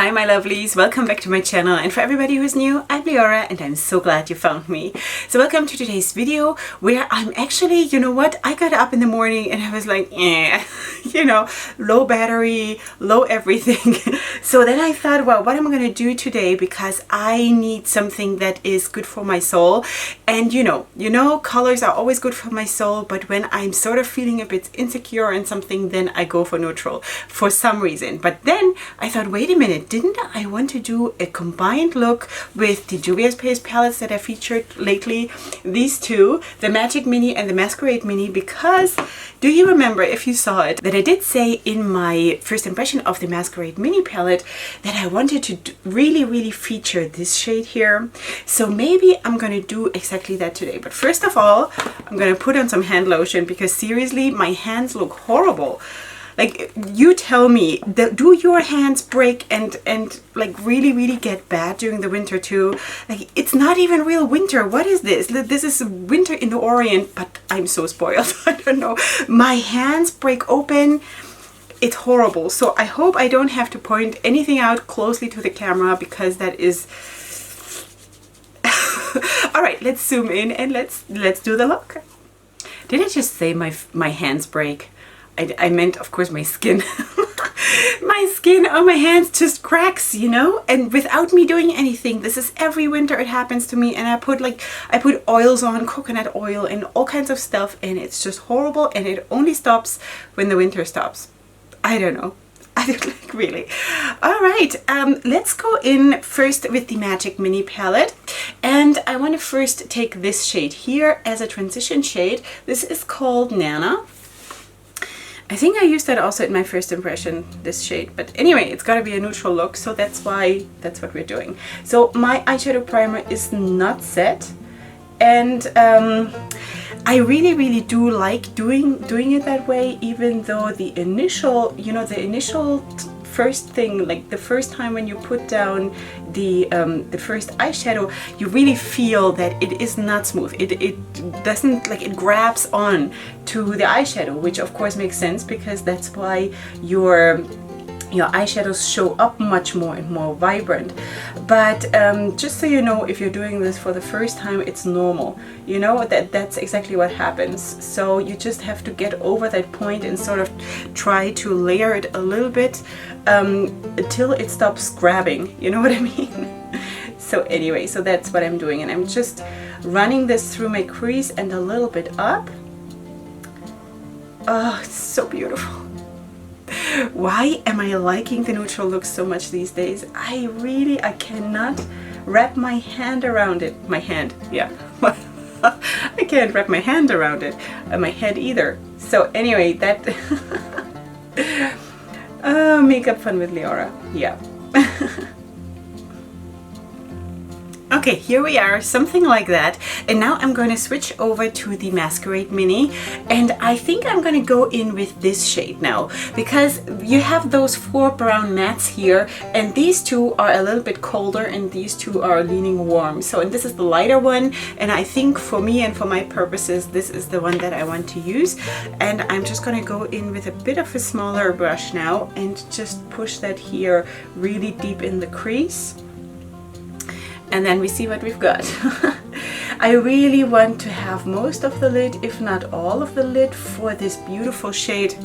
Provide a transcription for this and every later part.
Hi my lovelies, welcome back to my channel, and for everybody who's new, I'm Leorah and I'm so glad you found me. So welcome to today's video where I'm actually, you know what, I got up in the morning and I was like, you know, low battery, low everything. So then I thought, well, what am I going to do today, because I need something that is good for my soul. And you know, colors are always good for my soul, but when I'm sort of feeling a bit insecure and something, then I go for neutral for some reason. But then I thought, wait a minute, didn't I want to do a combined look with the Juvia's Paste palettes that I featured lately? These two, the Magic Mini and the Masquerade Mini, because do you remember, if you saw it, that I did say in my first impression of the Masquerade Mini palette that I wanted to really feature this shade here. So maybe I'm going to do exactly that today. But first of all, I'm going to put on some hand lotion, because seriously, my hands look horrible. Like, you tell me, do your hands break and like really get bad during the winter too? Like, it's not even real winter. What is this? This is winter in the Orient, but I'm so spoiled. I don't know. My hands break open. It's horrible. So I hope I don't have to point anything out closely to the camera, because that is... All right, let's zoom in and let's do the look. Did I just say my hands break? I meant, of course, my skin. My skin on my hands just cracks, you know, and without me doing anything. This is every winter it happens to me, and I put oils on, coconut oil and all kinds of stuff, and it's just horrible, and it only stops when the winter stops. I don't know. I don't like, really. All right, let's go in first with the Magic Mini palette, and I want to first take this shade here as a transition shade. This is called Nana. I think I used that also in my first impression, this shade, but anyway, it's got to be a neutral look, so that's what we're doing. So my eyeshadow primer is not set, and I really do like doing it that way, even though the initial, you know, the initial first thing, like the first time when you put down the first eyeshadow, you really feel that it is not smooth. It doesn't, like, it grabs on to the eyeshadow, which of course makes sense, because that's why your eyeshadows show up much more and more vibrant. But just so you know, if you're doing this for the first time, it's normal. You know, that's exactly what happens. So you just have to get over that point and sort of try to layer it a little bit until it stops grabbing. You know what I mean? So anyway, so that's what I'm doing, and I'm just running this through my crease and a little bit up. Oh, it's so beautiful. Why am I liking the neutral look so much these days? I cannot wrap my hand around it. My hand, yeah. I can't wrap my hand around it. My head either. So anyway, that... makeup fun with Leorah. Yeah. Okay, here we are, something like that. And now I'm going to switch over to the Masquerade Mini, and I think I'm going to go in with this shade now, because you have those 4 brown mattes here, and these two are a little bit colder and these two are leaning warm. So, and this is the lighter one, and I think for me and for my purposes, this is the one that I want to use. And I'm just going to go in with a bit of a smaller brush now and just push that here really deep in the crease. And then we see what we've got. I really want to have most of the lid, if not all of the lid, for this beautiful shade.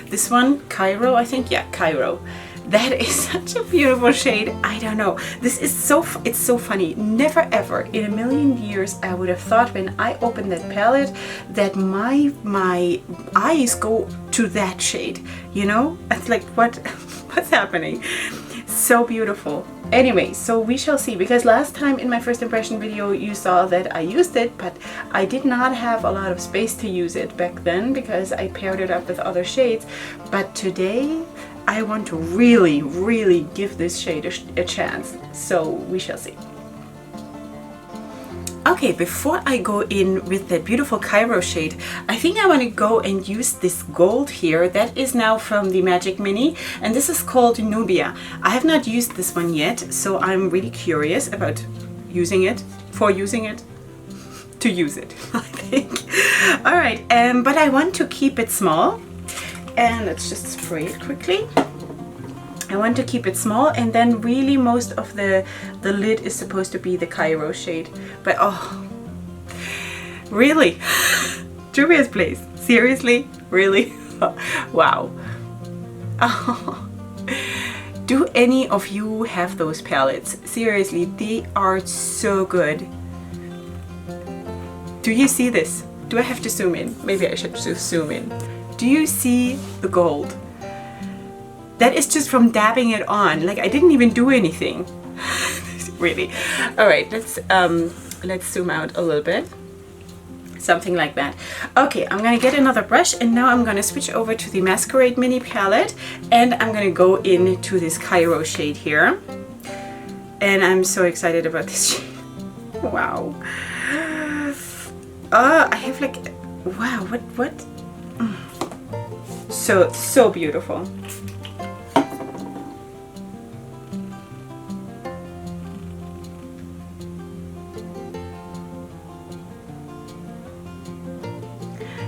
This one, Cairo, I think. Yeah, Cairo. That is such a beautiful shade. I don't know. This is it's so funny. Never ever in a million years I would have thought, when I opened that palette, that my eyes go to that shade. You know? It's like, what's happening? So beautiful. Anyway, so we shall see, because last time in my first impression video you saw that I used it, but I did not have a lot of space to use it back then, because I paired it up with other shades. But today I want to really give this shade a chance, so we shall see. Okay, before I go in with that beautiful Cairo shade, I think I want to go and use this gold here. That is now from the Magic Mini, and this is called Nubia. I have not used this one yet, so I'm really curious about using it, to use it, I think. All right, but I want to keep it small, and let's just spray it quickly. I want to keep it small, and then really most of the lid is supposed to be the Cairo shade. But oh, really? Juvia's place? Seriously? Really? Wow. Oh. Do any of you have those palettes? Seriously, they are so good. Do you see this? Do I have to zoom in? Maybe I should just zoom in. Do you see the gold? That is just from dabbing it on. Like, I didn't even do anything. Really. All right, let's zoom out a little bit. Something like that. Okay, I'm gonna get another brush, and now I'm gonna switch over to the Masquerade mini palette, and I'm gonna go into this Cairo shade here. And I'm so excited about this shade. Wow. I have like, wow, what? So beautiful.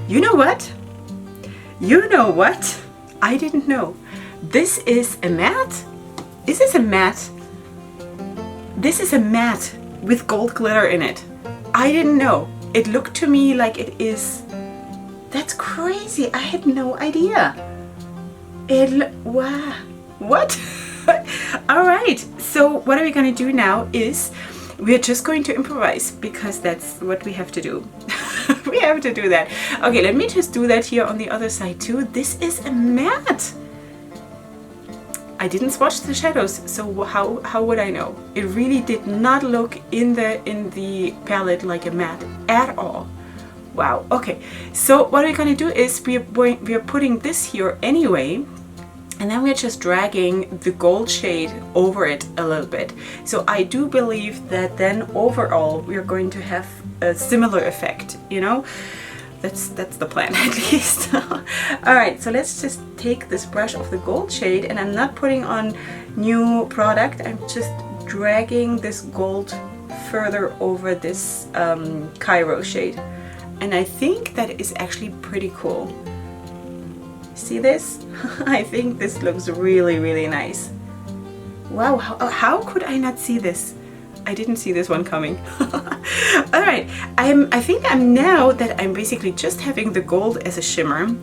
You know what? You know what? I didn't know. This is a matte? Is this a matte? This is a matte with gold glitter in it. I didn't know. It looked to me like it is. That's crazy. I had no idea. Wow. What? All right. So what are we going to do now is we're just going to improvise, because that's what we have to do. We have to do that. Okay, let me just do that here on the other side too. This is a matte. I didn't swatch the shadows, so how would I know? It really did not look in the palette like a matte at all. Wow. Okay, so what we're gonna do is we're putting this here anyway, and then we're just dragging the gold shade over it a little bit. So I do believe that then overall we're going to have a similar effect, you know? That's the plan, at least. All right, so let's just take this brush of the gold shade, and I'm not putting on new product. I'm just dragging this gold further over this Cairo shade. And I think that is actually pretty cool. See this? I think this looks really, really nice. Wow, how could I not see this? I didn't see this one coming. All right, I think now that I'm basically just having the gold as a shimmer,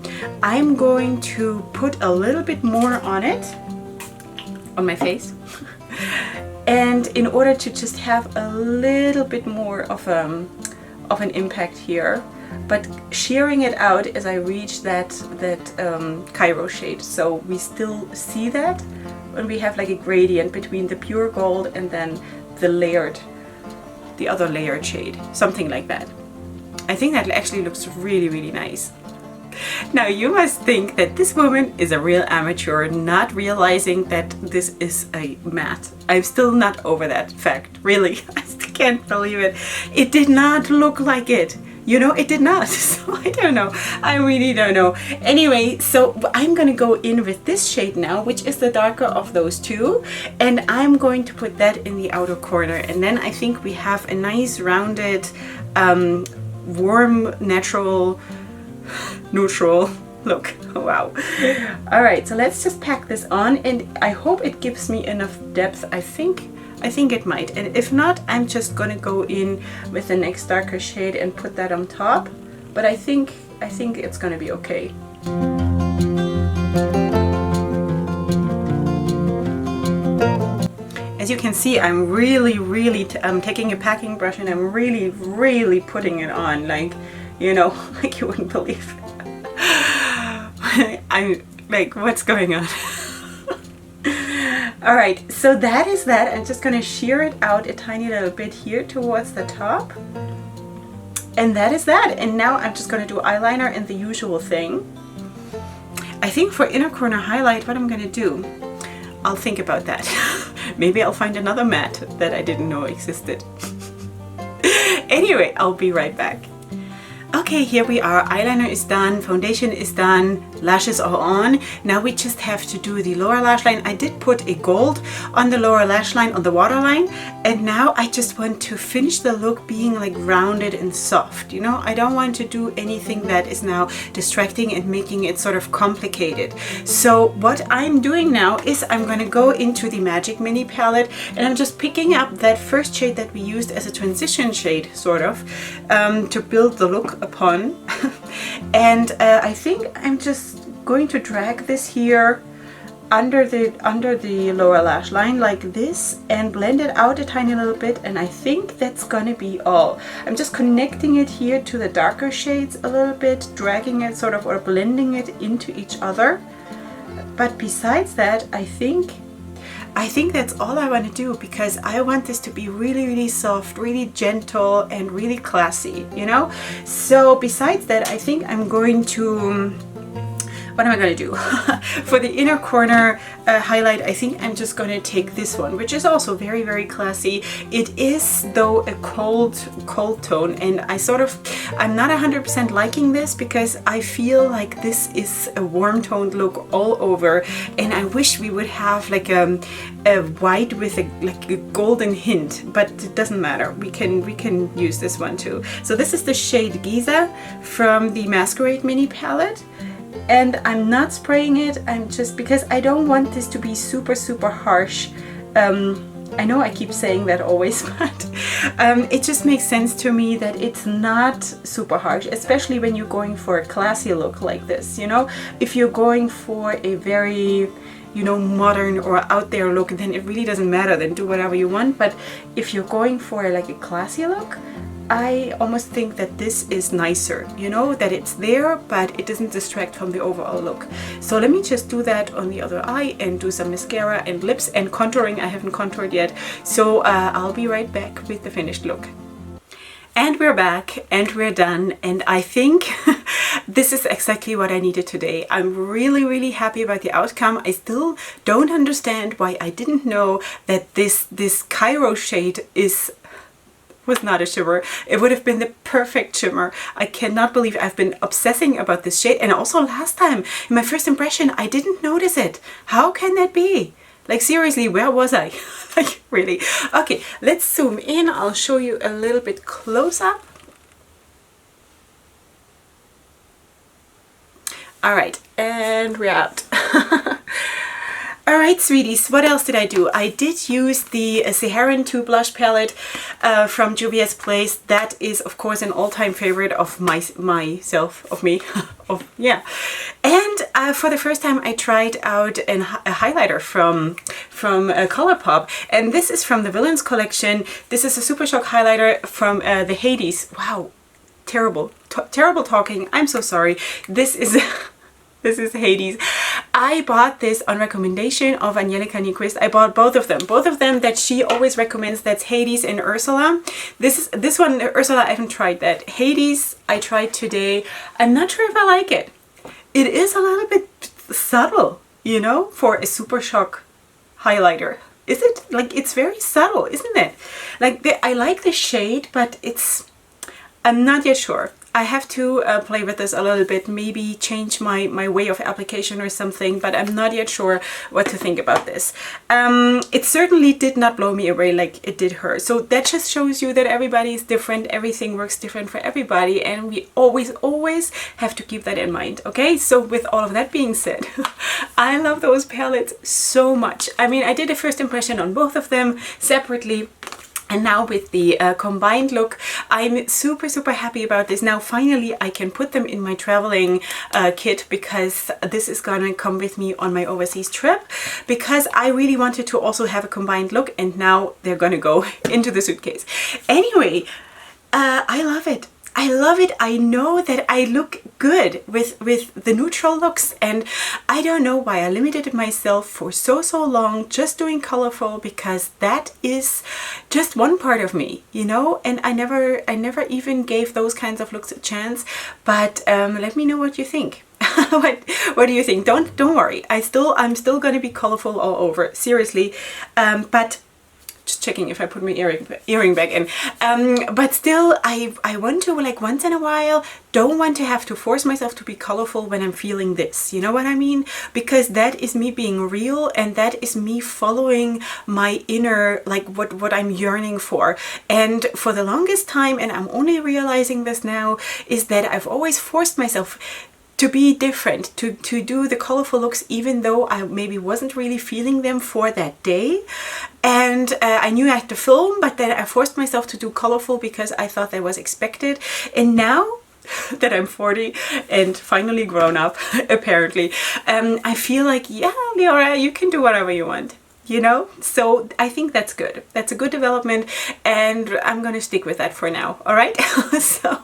I'm going to put a little bit more on it, on my face. And in order to just have a little bit more of an impact here, but shearing it out as I reach that Cairo shade, so we still see that when we have like a gradient between the pure gold and then the other layered shade, something like that. I think that actually looks really, really nice. Now you must think that this woman is a real amateur, not realizing that this is a matte. I'm still not over that fact, really. I still can't believe it. It did not look like it. You know, it did not. So I don't know. I really don't know. Anyway, so I'm going to go in with this shade now, which is the darker of those two. And I'm going to put that in the outer corner. And then I think we have a nice rounded, warm, neutral look. Wow. All right, so let's just pack this on. And I hope it gives me enough depth. I think it might, and if not, I'm just gonna go in with the next darker shade and put that on top. But I think it's gonna be okay. As you can see, I'm really taking a packing brush and I'm really putting it on, like, you know, like you wouldn't believe. I'm like, what's going on? Alright, so that is that. I'm just going to shear it out a tiny little bit here towards the top. And that is that. And now I'm just going to do eyeliner and the usual thing. I think for inner corner highlight, what I'm going to do, I'll think about that. Maybe I'll find another matte that I didn't know existed. Anyway, I'll be right back. Okay. Okay, here we are. Eyeliner is done, foundation is done, lashes are on. Now we just have to do the lower lash line. I did put a gold on the lower lash line, on the waterline, and now I just want to finish the look being like rounded and soft. You know, I don't want to do anything that is now distracting and making it sort of complicated. So what I'm doing now is I'm going to go into the Magic Mini palette, and I'm just picking up that first shade that we used as a transition shade, sort of, to build the look upon. And I think I'm just going to drag this here under the lower lash line like this and blend it out a tiny little bit, and I think that's gonna be all. I'm just connecting it here to the darker shades a little bit, dragging it sort of, or blending it into each other. But besides that, I think that's all I want to do, because I want this to be really, really soft, really gentle, and really classy, you know? So besides that, I think I'm going to, what am I going to do? For the inner corner highlight, I think I'm just going to take this one, which is also very, very classy. It is, though, a cold tone, and I'm not 100% liking this, because I feel like this is a warm toned look all over, and I wish we would have like a white with a golden hint, but it doesn't matter. We can use this one too. So this is the shade Giza from the Masquerade Mini palette. And I'm not spraying it, I'm just, because I don't want this to be super, super harsh. I know I keep saying that always, but it just makes sense to me that it's not super harsh, especially when you're going for a classy look like this, you know? If you're going for a very, you know, modern or out there look, then it really doesn't matter, then do whatever you want. But if you're going for like a classy look, I almost think that this is nicer, you know, that it's there, but it doesn't distract from the overall look. So let me just do that on the other eye and do some mascara and lips and contouring. I haven't contoured yet, so I'll be right back with the finished look. And we're back and we're done, and I think this is exactly what I needed today. I'm really, really happy about the outcome. I still don't understand why I didn't know that this Cairo shade was not a shimmer. It would have been the perfect shimmer. I cannot believe I've been obsessing about this shade, and also last time in my first impression I didn't notice it. How can that be? Like, seriously, where was I? Like, really? Okay, let's zoom in. I'll show you a little bit close up. All right, and we're out. Alright, sweeties, what else did I do? I did use the Saharan 2 blush palette from Juvia's Place. That is, of course, an all-time favorite of me. Yeah. And for the first time, I tried out a highlighter from Colourpop, and this is from the Villains collection. This is a Super Shock highlighter from the Hades. Wow, terrible talking. I'm so sorry. This is This is Hades. I bought this on recommendation of Angelica Nyquist. I bought both of them that she always recommends. That's Hades and Ursula. This one, Ursula, I haven't tried that. Hades, I tried today. I'm not sure if I like it. It is a little bit subtle, you know, for a Super Shock highlighter. Is it? Like, it's very subtle, isn't it? Like, I like the shade, but I'm not yet sure. I have to play with this a little bit, maybe change my way of application or something, but I'm not yet sure what to think about this. It certainly did not blow me away like it did her. So that just shows you that everybody is different, everything works different for everybody, and we always have to keep that in mind, okay? So with all of that being said, I love those palettes so much. I mean, I did a first impression on both of them separately. And now with the combined look, I'm super happy about this. Now finally I can put them in my traveling kit, because this is gonna come with me on my overseas trip, because I really wanted to also have a combined look, and now they're gonna go into the suitcase. Anyway, I love it. I love it. I know that I look good with the neutral looks, and I don't know why I limited myself for so long just doing colorful, because that is just one part of me, you know, and I never even gave those kinds of looks a chance. But let me know what you think. What do you think? Don't worry. I'm still gonna be colorful all over, seriously. But just checking if I put my earring back in. But still, I want to, like, once in a while, don't want to have to force myself to be colorful when I'm feeling this. You know what I mean? Because that is me being real, and that is me following my inner, like what I'm yearning for. And for the longest time, and I'm only realizing this now, is that I've always forced myself to be different, to do the colorful looks even though I maybe wasn't really feeling them for that day. And I knew I had to film, but then I forced myself to do colorful because I thought that was expected. And now that I'm 40 and finally grown up, apparently, I feel like, yeah, Leorah, you can do whatever you want. You know, so I think that's good. That's a good development, and I'm gonna stick with that for now. All right. So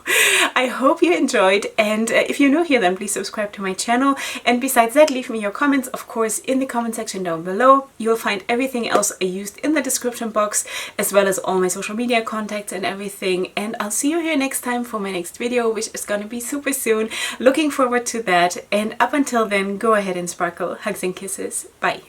I hope you enjoyed, and if you're new here, then please subscribe to my channel. And besides that, leave me your comments, of course, in the comment section down below. You'll find everything else I used in the description box, as well as all my social media contacts and everything. And I'll see you here next time for my next video, which is gonna be super soon. Looking forward to that. And up until then, go ahead and sparkle. Hugs and kisses. Bye.